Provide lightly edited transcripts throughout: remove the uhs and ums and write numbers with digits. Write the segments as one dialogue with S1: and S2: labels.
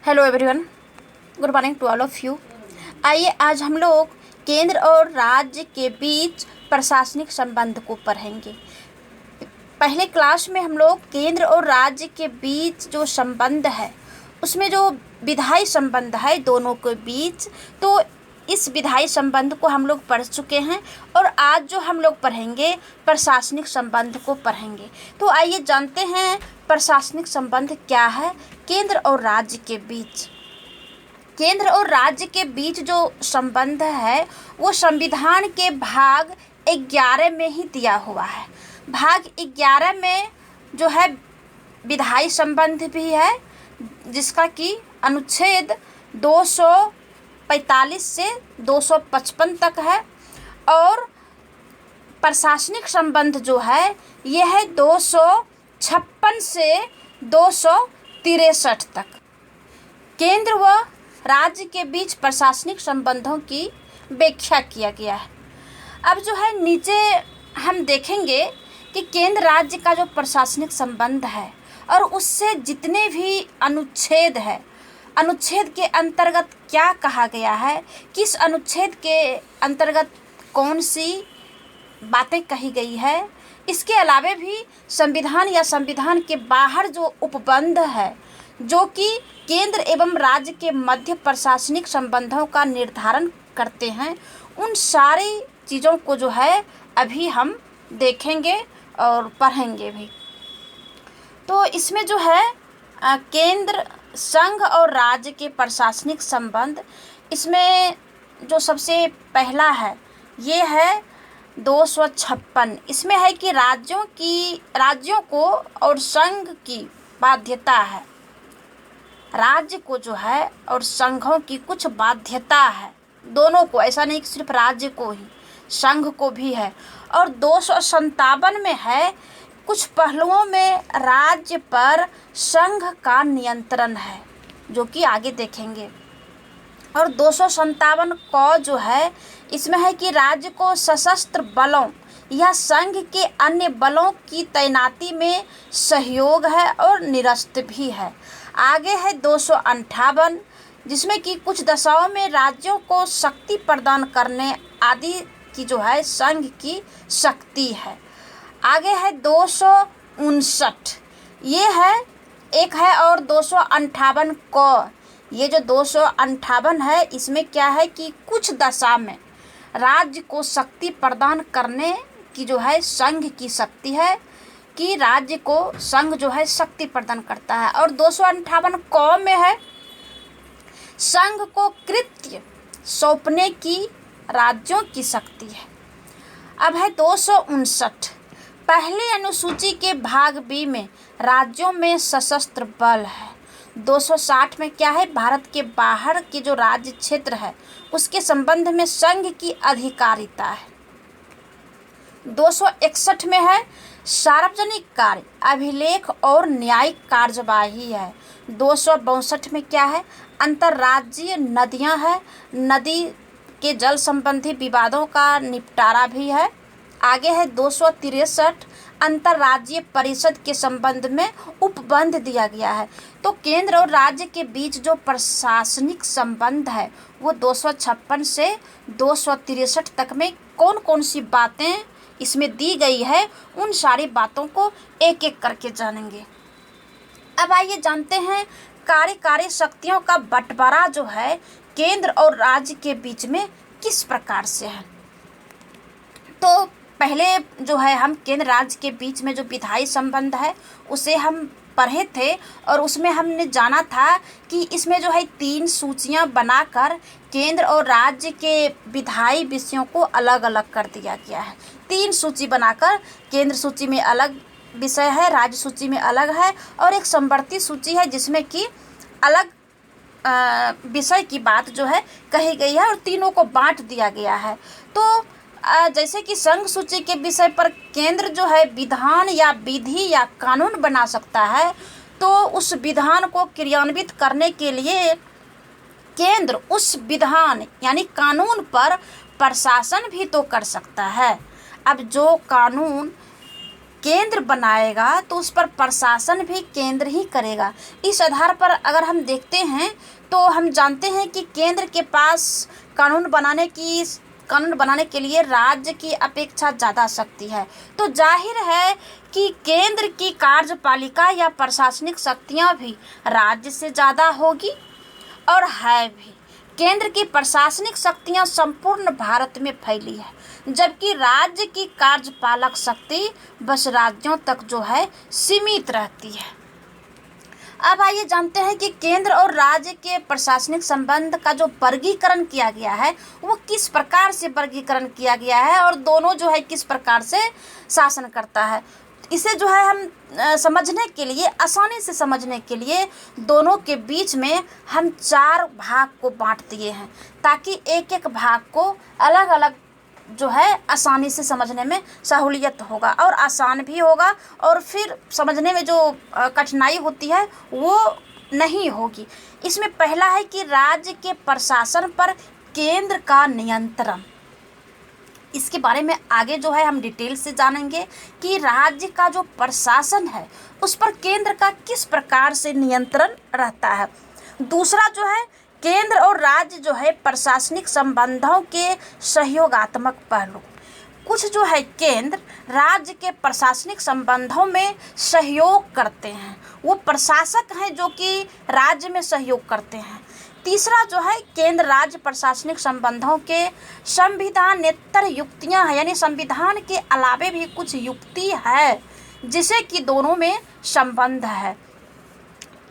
S1: Hello everyone, good morning to all of you. आइए आज हम लोग केंद्र और राज्य के बीच प्रशासनिक संबंध को पढ़ेंगे। पहले क्लास में हम लोग केंद्र और राज्य के बीच जो संबंध है उसमें जो विधायी संबंध है दोनों के बीच, तो इस विधायी संबंध को हम लोग पढ़ चुके हैं और आज जो हम लोग पढ़ेंगे प्रशासनिक संबंध को पढ़ेंगे। तो आइए जानते हैं प्रशासनिक संबंध क्या है केंद्र और राज्य के बीच। केंद्र और राज्य के बीच जो संबंध है वो संविधान के भाग 11 में ही दिया हुआ है। भाग 11 में जो है विधायी संबंध भी है, जिसका कि अनुच्छेद 245 से 255 तक है, और प्रशासनिक संबंध जो है यह है 256 से 263 तक। केंद्र व राज्य के बीच प्रशासनिक संबंधों की व्याख्या किया गया है। अब जो है नीचे हम देखेंगे कि केंद्र राज्य का जो प्रशासनिक संबंध है और उससे जितने भी अनुच्छेद है, अनुच्छेद के अंतर्गत क्या कहा गया है, किस अनुच्छेद के अंतर्गत कौन सी बातें कही गई है, इसके अलावे भी संविधान या संविधान के बाहर जो उपबंध है जो कि केंद्र एवं राज्य के मध्य प्रशासनिक संबंधों का निर्धारण करते हैं, उन सारी चीज़ों को जो है अभी हम देखेंगे और पढ़ेंगे भी। तो इसमें जो है केंद्र संघ और राज्य के प्रशासनिक संबंध, इसमें जो सबसे पहला है ये है 256। इसमें है कि राज्यों को और संघ की बाध्यता है। राज्य को जो है और संघों की कुछ बाध्यता है, दोनों को, ऐसा नहीं कि सिर्फ राज्य को ही, संघ को भी है। और 257 में है कुछ पहलुओं में राज्य पर संघ का नियंत्रण है, जो कि आगे देखेंगे। और 257 को जो है इसमें है कि राज्य को सशस्त्र बलों या संघ के अन्य बलों की तैनाती में सहयोग है और निरस्त भी है। आगे है 258, जिसमें कि कुछ दशाओं में राज्यों को शक्ति प्रदान करने आदि की जो है संघ की शक्ति है। आगे है 259, ये है एक है। और 258 को, ये जो 258 है इसमें क्या है कि कुछ दशा में राज्य को शक्ति प्रदान करने की जो है संघ की शक्ति है, कि राज्य को संघ जो है शक्ति प्रदान करता है। और 258 क में है संघ को कृत्य सौंपने की राज्यों की शक्ति है। अब है 259, पहले अनुसूची के भाग बी में राज्यों में सशस्त्र बल है। 260 में क्या है, भारत के बाहर के जो राज्य क्षेत्र है उसके संबंध में संघ की अधिकारिता है। 261 में है सार्वजनिक कार्य, अभिलेख और न्यायिक कार्यवाही है। 262 में क्या है, अंतर्राज्यीय नदियां हैं, नदी के जल संबंधी विवादों का निपटारा भी है। आगे है 263, अंतर्राज्यीय परिषद के संबंध में उपबंध दिया गया है। तो केंद्र और राज्य के बीच जो प्रशासनिक संबंध है वो 256 से 263 तक में कौन कौन सी बातें इसमें दी गई है, उन सारी बातों को एक एक करके जानेंगे। अब आइए जानते हैं कार्यकारी शक्तियों का बंटवारा जो है केंद्र और राज्य के बीच में किस प्रकार से है। तो पहले जो है हम केंद्र राज्य के बीच में जो विधायी संबंध है उसे हम पढ़े थे, और उसमें हमने जाना था कि इसमें जो है 3 सूचियां बनाकर केंद्र और राज्य के विधायी विषयों को अलग अलग कर दिया गया है। 3 सूची बनाकर, केंद्र सूची में अलग विषय है, राज्य सूची में अलग है, और एक समवर्ती सूची है जिसमें कि अलग विषय की बात जो है कही गई है, और तीनों को बांट दिया गया है। तो जैसे कि संघ सूची के विषय पर केंद्र जो है विधान या विधि या कानून बना सकता है, तो उस विधान को क्रियान्वित करने के लिए केंद्र उस विधान यानी कानून पर प्रशासन भी तो कर सकता है। अब जो कानून केंद्र बनाएगा तो उस पर प्रशासन भी केंद्र ही करेगा। इस आधार पर अगर हम देखते हैं तो हम जानते हैं कि केंद्र के पास कानून बनाने के लिए राज्य की अपेक्षा ज़्यादा शक्ति है। तो जाहिर है कि केंद्र की कार्यपालिका या प्रशासनिक शक्तियाँ भी राज्य से ज़्यादा होगी और है भी। केंद्र की प्रशासनिक शक्तियाँ संपूर्ण भारत में फैली है, जबकि राज्य की कार्यपालक शक्ति बस राज्यों तक जो है सीमित रहती है। अब आइए जानते हैं कि केंद्र और राज्य के प्रशासनिक संबंध का जो वर्गीकरण किया गया है वो किस प्रकार से वर्गीकरण किया गया है और दोनों जो है किस प्रकार से शासन करता है। इसे जो है हम समझने के लिए, आसानी से समझने के लिए दोनों के बीच में हम 4 भाग को बांट दिए हैं, ताकि एक एक भाग को अलग अलग जो है आसानी से समझने में सहूलियत होगा और आसान भी होगा, और फिर समझने में जो कठिनाई होती है वो नहीं होगी। इसमें पहला है कि राज्य के प्रशासन पर केंद्र का नियंत्रण। इसके बारे में आगे जो है हम डिटेल से जानेंगे कि राज्य का जो प्रशासन है उस पर केंद्र का किस प्रकार से नियंत्रण रहता है। दूसरा जो है केंद्र और राज्य जो है प्रशासनिक संबंधों के सहयोगात्मक पहलू। कुछ जो है केंद्र राज्य के प्रशासनिक संबंधों में सहयोग करते हैं, वो प्रशासक हैं जो कि राज्य में सहयोग करते हैं। तीसरा जो है केंद्र राज्य प्रशासनिक संबंधों के संविधानेतर युक्तियां हैं, यानी संविधान के अलावे भी कुछ युक्ति है जिसे कि दोनों में संबंध है।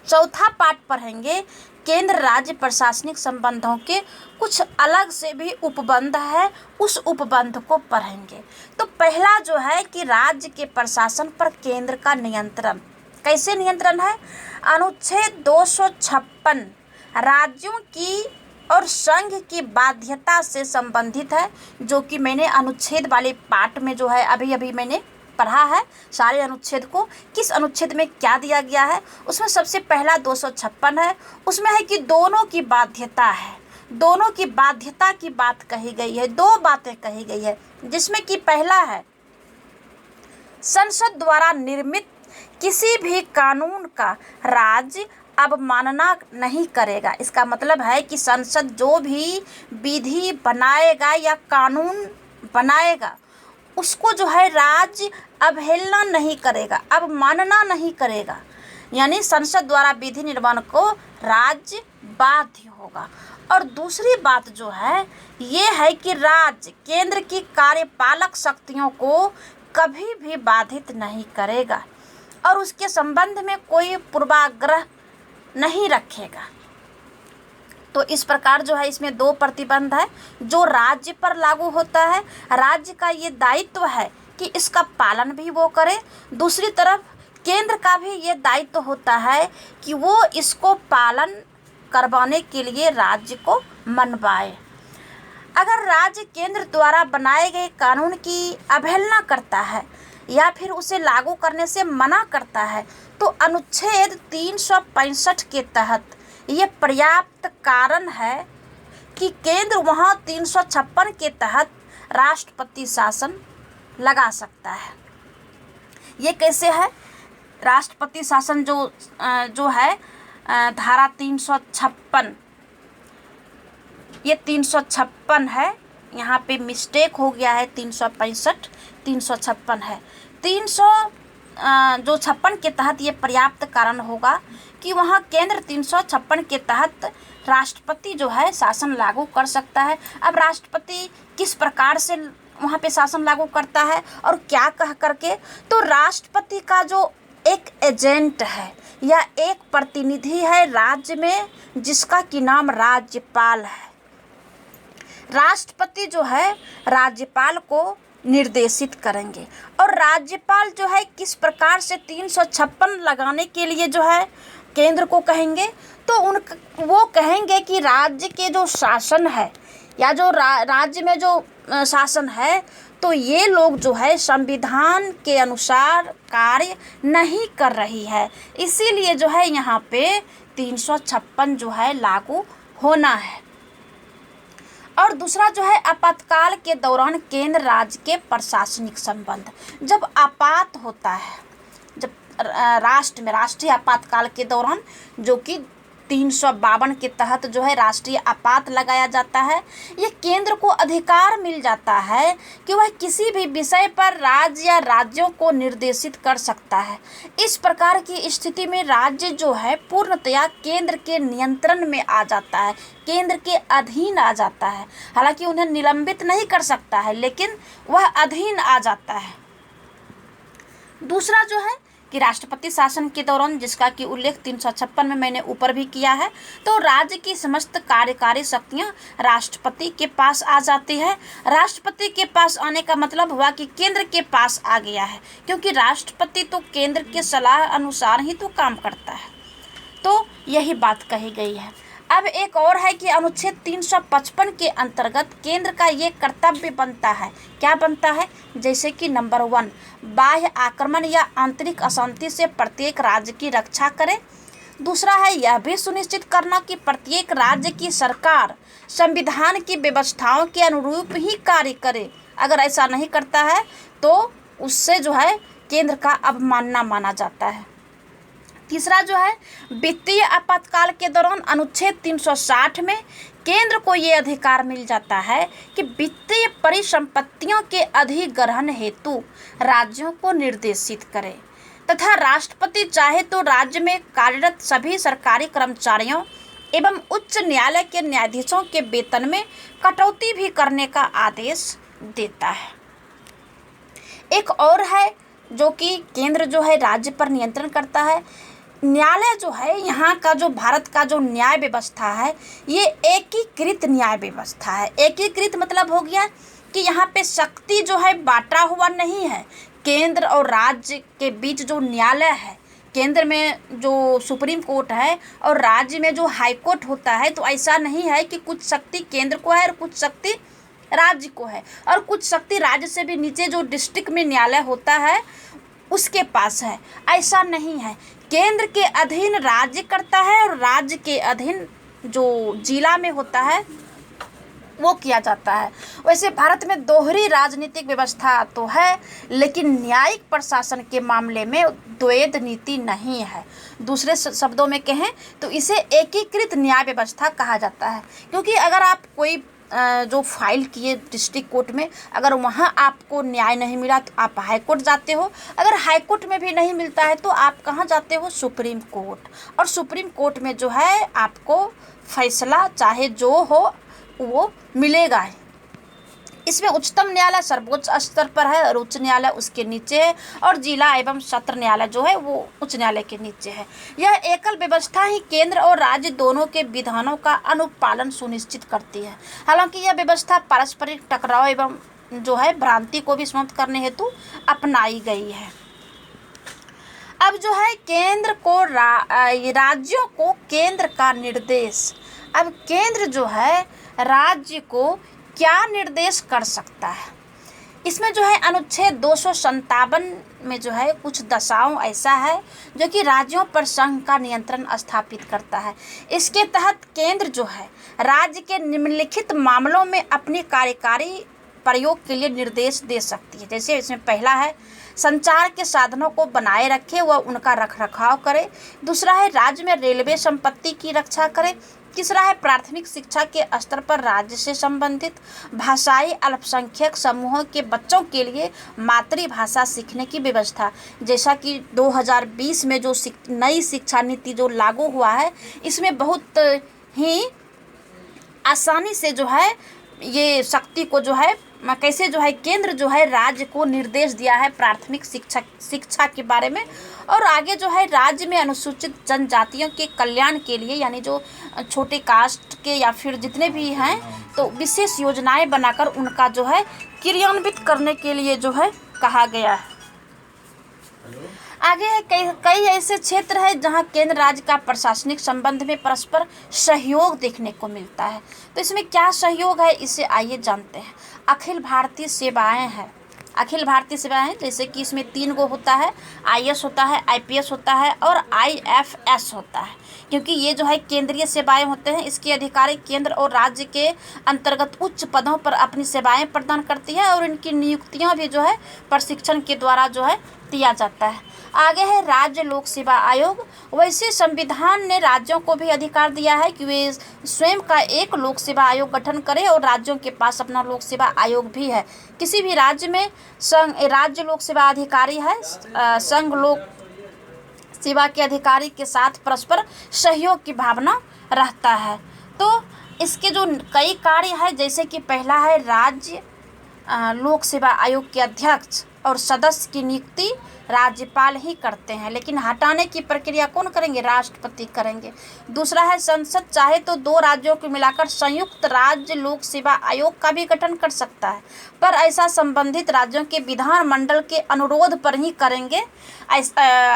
S1: चौथा पार्ट पढ़ेंगे केंद्र राज्य प्रशासनिक संबंधों के कुछ अलग से भी उपबंध है, उस उपबंध को पढ़ेंगे। तो पहला जो है कि राज्य के प्रशासन पर केंद्र का नियंत्रण। कैसे नियंत्रण है? अनुच्छेद 256 राज्यों की और संघ की बाध्यता से संबंधित है, जो कि मैंने अनुच्छेद वाले पार्ट में जो है अभी मैंने पढ़ा है सारे अनुच्छेद को। किस अनुच्छेद में क्या दिया गया है, उसमें सबसे पहला 256 है। उसमें है कि दोनों की बाध्यता है, दोनों की बाध्यता की बात कही गई है। 2 बातें कही गई है, जिसमें कि पहला है संसद द्वारा निर्मित किसी भी कानून का राज्य अवमानना नहीं करेगा। इसका मतलब है कि संसद जो भी विधि बनाएगा या कानून बनाएगा उसको जो है राज्य अवहेलना नहीं करेगा, अवमानना नहीं करेगा। यानी संसद द्वारा विधि निर्माण को राज्य बाध्य होगा। और दूसरी बात जो है ये है कि राज्य केंद्र की कार्यपालक शक्तियों को कभी भी बाधित नहीं करेगा और उसके संबंध में कोई पूर्वाग्रह नहीं रखेगा। तो इस प्रकार जो है इसमें 2 प्रतिबंध है जो राज्य पर लागू होता है। राज्य का ये दायित्व है कि इसका पालन भी वो करे। दूसरी तरफ केंद्र का भी ये दायित्व होता है कि वो इसको पालन करवाने के लिए राज्य को मनवाए। अगर राज्य केंद्र द्वारा बनाए गए कानून की अवहेलना करता है या फिर उसे लागू करने से मना करता है तो अनुच्छेद 365 के तहत ये पर्याप्त कारण है कि केंद्र वहाँ 356 के तहत राष्ट्रपति शासन लगा सकता है। ये कैसे है? राष्ट्रपति शासन जो है धारा 356, ये 356 है, यहाँ पे मिस्टेक हो गया है, 365 356 है। 356 के तहत ये पर्याप्त कारण होगा कि वहाँ केंद्र 356 के तहत राष्ट्रपति जो है शासन लागू कर सकता है। अब राष्ट्रपति किस प्रकार से वहाँ पे शासन लागू करता है और क्या कह करके, तो राष्ट्रपति का जो एक एजेंट है या एक प्रतिनिधि है राज्य में जिसका कि नाम राज्यपाल है। राष्ट्रपति जो है राज्यपाल को निर्देशित करेंगे और राज्यपाल जो है किस प्रकार से 356 लगाने के लिए जो है केंद्र को कहेंगे, तो वो कहेंगे कि राज्य के जो शासन है या जो राज्य में जो शासन है तो ये लोग जो है संविधान के अनुसार कार्य नहीं कर रही है, इसीलिए जो है यहाँ पे 356 जो है लागू होना है। और दूसरा जो है आपातकाल के दौरान केंद्र राज्य के प्रशासनिक संबंध। जब आपात होता है, जब राष्ट्र में राष्ट्रीय आपातकाल के दौरान, जो कि 352 के तहत जो है राष्ट्रीय आपात लगाया जाता है, ये केंद्र को अधिकार मिल जाता है कि वह किसी भी विषय पर राज्य या राज्यों को निर्देशित कर सकता है। इस प्रकार की स्थिति में राज्य जो है पूर्णतया केंद्र के नियंत्रण में आ जाता है, केंद्र के अधीन आ जाता है। हालांकि उन्हें निलंबित नहीं कर सकता है, लेकिन वह अधीन आ जाता है। दूसरा जो है कि राष्ट्रपति शासन के दौरान, जिसका कि उल्लेख 356 में मैंने ऊपर भी किया है, तो राज्य की समस्त कार्यकारी शक्तियां राष्ट्रपति के पास आ जाती है। राष्ट्रपति के पास आने का मतलब हुआ कि केंद्र के पास आ गया है, क्योंकि राष्ट्रपति तो केंद्र के सलाह अनुसार ही तो काम करता है। तो यही बात कही गई है। अब एक और है कि अनुच्छेद 355 के अंतर्गत केंद्र का ये कर्तव्य बनता है, क्या बनता है, जैसे कि नंबर 1, बाह्य आक्रमण या आंतरिक अशांति से प्रत्येक राज्य की रक्षा करे। दूसरा है यह भी सुनिश्चित करना कि प्रत्येक राज्य की सरकार संविधान की व्यवस्थाओं के अनुरूप ही कार्य करे। अगर ऐसा नहीं करता है तो उससे जो है केंद्र का अवमानना माना जाता है। तीसरा जो है वित्तीय आपातकाल के दौरान अनुच्छेद 360 में केंद्र को ये अधिकार मिल जाता है कि वित्तीय परिसंपत्तियों के अधिग्रहण हेतु राज्यों को निर्देशित करे, तथा राष्ट्रपति चाहे तो राज्य में कार्यरत सभी सरकारी कर्मचारियों एवं उच्च न्यायालय के न्यायाधीशों के वेतन में कटौती भी करने का आदेश देता है। एक और है जो कि केंद्र जो है राज्य पर नियंत्रण करता है। न्यायालय जो है, यहाँ का जो भारत का जो न्याय व्यवस्था है, ये एकीकृत न्याय व्यवस्था है। एकीकृत मतलब हो गया कि यहाँ पे शक्ति जो है बांटा हुआ नहीं है। केंद्र और राज्य के बीच जो न्यायालय है, केंद्र में जो सुप्रीम कोर्ट है और राज्य में जो हाई कोर्ट होता है, तो ऐसा नहीं है कि कुछ शक्ति केंद्र को है और कुछ शक्ति राज्य को है, और कुछ शक्ति राज्य से भी नीचे जो डिस्ट्रिक्ट में न्यायालय होता है उसके पास है। ऐसा नहीं है। केंद्र के अधीन राज्य करता है और राज्य के अधीन जो जिला में होता है वो किया जाता है। वैसे भारत में दोहरी राजनीतिक व्यवस्था तो है, लेकिन न्यायिक प्रशासन के मामले में द्वैध नीति नहीं है। दूसरे शब्दों में कहें तो इसे एकीकृत न्याय व्यवस्था कहा जाता है, क्योंकि अगर आप कोई जो फाइल किए डिस्ट्रिक्ट कोर्ट में, अगर वहाँ आपको न्याय नहीं मिला तो आप हाई कोर्ट जाते हो। अगर हाई कोर्ट में भी नहीं मिलता है तो आप कहाँ जाते हो, सुप्रीम कोर्ट। और सुप्रीम कोर्ट में जो है आपको फैसला चाहे जो हो वो मिलेगा। इसमें उच्चतम न्यायालय सर्वोच्च स्तर पर है और उच्च न्यायालय उसके नीचे है, और जिला एवं सत्र न्यायालय जो है वो उच्च न्यायालय के नीचे है। यह एकल व्यवस्था ही केंद्र और राज्य दोनों के विधानों का अनुपालन सुनिश्चित करती है। हालांकि यह व्यवस्था पारस्परिक टकराव एवं जो है भ्रांति को भी समाप्त करने हेतु अपनाई गई है। अब जो है केंद्र को राज्यों को केंद्र का निर्देश। अब केंद्र जो है राज्य को क्या निर्देश कर सकता है, इसमें जो है अनुच्छेद 257 में जो है कुछ दशाओं ऐसा है जो कि राज्यों पर संघ का नियंत्रण स्थापित करता है। इसके तहत केंद्र जो है राज्य के निम्नलिखित मामलों में अपनी कार्यकारी प्रयोग के लिए निर्देश दे सकती है। जैसे इसमें पहला है संचार के साधनों को बनाए रखे व उनका रखरखाव करे। दूसरा है राज्य में रेलवे संपत्ति की रक्षा करे। तीसरा है प्राथमिक शिक्षा के स्तर पर राज्य से संबंधित भाषाई अल्पसंख्यक समूहों के बच्चों के लिए मातृभाषा सीखने की व्यवस्था। जैसा कि 2020 में जो नई शिक्षा नीति जो लागू हुआ है, इसमें बहुत ही आसानी से जो है ये शक्ति को जो है कैसे जो है केंद्र जो है राज्य को निर्देश दिया है प्राथमिक शिक्षा के बारे में। और आगे जो है राज्य में अनुसूचित जनजातियों के कल्याण के लिए, यानी जो छोटे कास्ट के या फिर जितने भी हैं, तो विशेष योजनाएं बनाकर उनका जो है क्रियान्वित करने के लिए जो है कहा गया है। आगे कई ऐसे क्षेत्र हैं जहां केंद्र राज्य का प्रशासनिक संबंध में परस्पर सहयोग देखने को मिलता है। तो इसमें क्या सहयोग है, इसे आइए जानते हैं। अखिल भारतीय सेवाएं हैं, अखिल भारतीय सेवाएं, जैसे कि इसमें 3 गो होता है, IAS होता है, IPS होता है और IFS होता है, क्योंकि ये जो है केंद्रीय सेवाएं होते हैं। इसके अधिकारी केंद्र और राज्य के अंतर्गत उच्च पदों पर अपनी सेवाएं प्रदान करती है और इनकी नियुक्तियां भी जो है प्रशिक्षण के द्वारा जो है दिया जाता है। आगे है राज्य लोक सेवा आयोग। वैसे संविधान ने राज्यों को भी अधिकार दिया है कि वे स्वयं का एक लोक सेवा आयोग गठन करें और राज्यों के पास अपना लोक सेवा आयोग भी है। किसी भी राज्य में राज्य लोक सेवा अधिकारी है, संघ लोक सेवा के अधिकारी के साथ परस्पर सहयोग की भावना रहता है। तो इसके जो कई कार्य है, जैसे कि पहला है राज्य लोक सेवा आयोग के अध्यक्ष और सदस्य की नियुक्ति राज्यपाल ही करते हैं, लेकिन हटाने की प्रक्रिया कौन करेंगे? राष्ट्रपति करेंगे। दूसरा है संसद चाहे तो 2 राज्यों को मिलाकर संयुक्त राज्य लोक सेवा आयोग का भी गठन कर सकता है, पर ऐसा संबंधित राज्यों के विधानमंडल के अनुरोध पर ही करेंगे,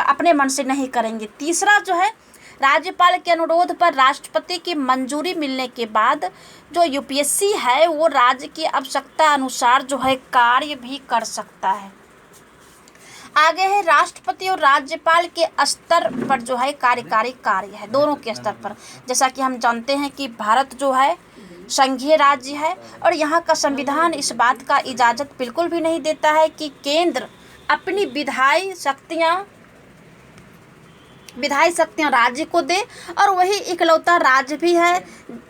S1: अपने मन से नहीं करेंगे। तीसरा जो है राज्यपाल के अनुरोध पर राष्ट्रपति की मंजूरी मिलने के बाद जो UPSC है वो राज्य की आवश्यकता अनुसार जो है कार्य भी कर सकता है। आगे है राष्ट्रपति और राज्यपाल के स्तर पर जो है कार्यकारी कार्य है, दोनों के स्तर पर। जैसा कि हम जानते हैं कि भारत जो है संघीय राज्य है और यहाँ का संविधान इस बात का इजाज़त बिल्कुल भी नहीं देता है कि केंद्र अपनी विधायी शक्तियाँ राज्य को दे, और वही इकलौता राज्य भी है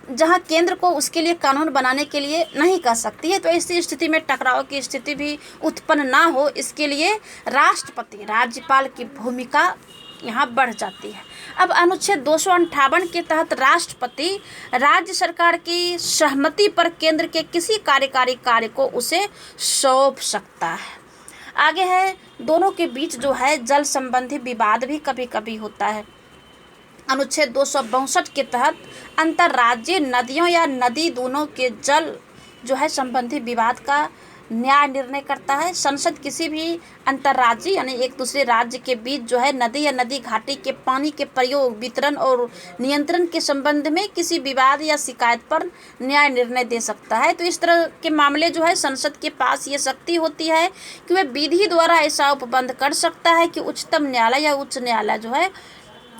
S1: जहां केंद्र को उसके लिए कानून बनाने के लिए नहीं कर सकती है। तो ऐसी स्थिति में टकराव की स्थिति भी उत्पन्न ना हो, इसके लिए राष्ट्रपति राज्यपाल की भूमिका यहाँ बढ़ जाती है। अब अनुच्छेद 258 के तहत राष्ट्रपति राज्य सरकार की सहमति पर केंद्र के किसी कार्यकारी कार्य को उसे सौंप सकता है। आगे है दोनों के बीच जो है जल संबंधी विवाद भी कभी कभी होता है। अनुच्छेद 262 के तहत अंतर्राज्यीय नदियों या नदी दोनों के जल जो है संबंधी विवाद का न्याय निर्णय करता है। संसद किसी भी अंतर्राज्यीय यानी एक दूसरे राज्य के बीच जो है नदी या नदी घाटी के पानी के प्रयोग, वितरण और नियंत्रण के संबंध में किसी विवाद या शिकायत पर न्याय निर्णय दे सकता है। तो इस तरह के मामले जो है संसद के पास ये शक्ति होती है कि वह विधि द्वारा ऐसा उपबंध कर सकता है कि उच्चतम न्यायालय या उच्च न्यायालय जो है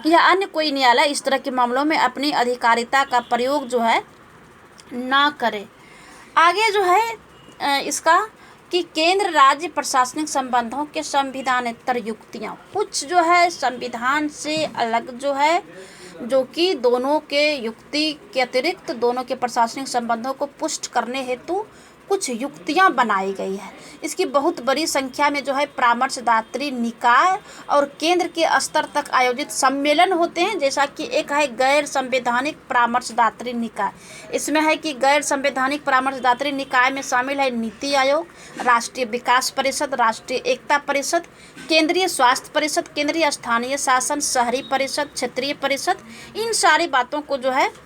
S1: या अन्य कोई न्यायालय इस तरह के मामलों में अपनी अधिकारिता का प्रयोग जो है ना करे। आगे जो है इसका कि केंद्र राज्य प्रशासनिक संबंधों के संविधानेतर युक्तियाँ, कुछ जो है संविधान से अलग जो है, जो कि दोनों के युक्ति के अतिरिक्त दोनों के प्रशासनिक संबंधों को पुष्ट करने हेतु कुछ युक्तियां बनाई गई है। इसकी बहुत बड़ी संख्या में जो है परामर्शदात्री निकाय और केंद्र के स्तर तक आयोजित सम्मेलन होते हैं। जैसा कि एक है गैर संवैधानिक परामर्शदात्री निकाय, इसमें है कि गैर संवैधानिक परामर्शदात्री निकाय में शामिल है नीति आयोग, राष्ट्रीय विकास परिषद, राष्ट्रीय एकता परिषद, केंद्रीय स्वास्थ्य परिषद, केंद्रीय स्थानीय शासन, शहरी परिषद, क्षेत्रीय परिषद। इन सारी बातों को जो है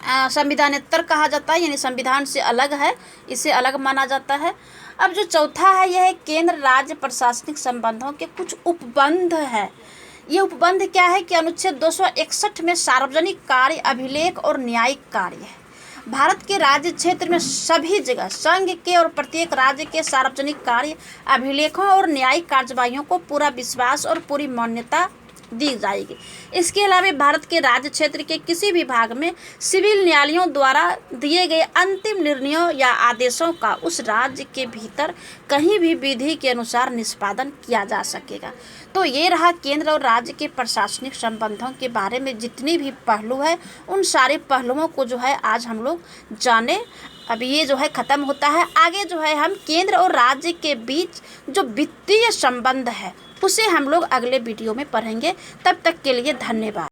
S1: संविधानेतर कहा जाता है, यानी संविधान से अलग है, इसे अलग माना जाता है। अब जो चौथा है यह है केंद्र राज्य प्रशासनिक संबंधों के कुछ उपबंध है। ये उपबंध क्या है कि अनुच्छेद 261 में सार्वजनिक कार्य, अभिलेख और न्यायिक कार्य है। भारत के राज्य क्षेत्र में सभी जगह संघ के और प्रत्येक राज्य के सार्वजनिक कार्य, अभिलेखों और न्यायिक कार्यवाहियों को पूरा विश्वास और पूरी मान्यता दी जाएगी। इसके अलावा भारत के राज्य क्षेत्र के किसी भी भाग में सिविल न्यायालयों द्वारा दिए गए अंतिम निर्णयों या आदेशों का उस राज्य के भीतर कहीं भी विधि के अनुसार निष्पादन किया जा सकेगा। तो ये रहा केंद्र और राज्य के प्रशासनिक संबंधों के बारे में जितनी भी पहलू है, उन सारे पहलुओं को जो है आज हम लोग जाने। अब ये जो है ख़त्म होता है। आगे जो है हम केंद्र और राज्य के बीच जो वित्तीय संबंध है उसे हम लोग अगले वीडियो में पढ़ेंगे। तब तक के लिए धन्यवाद।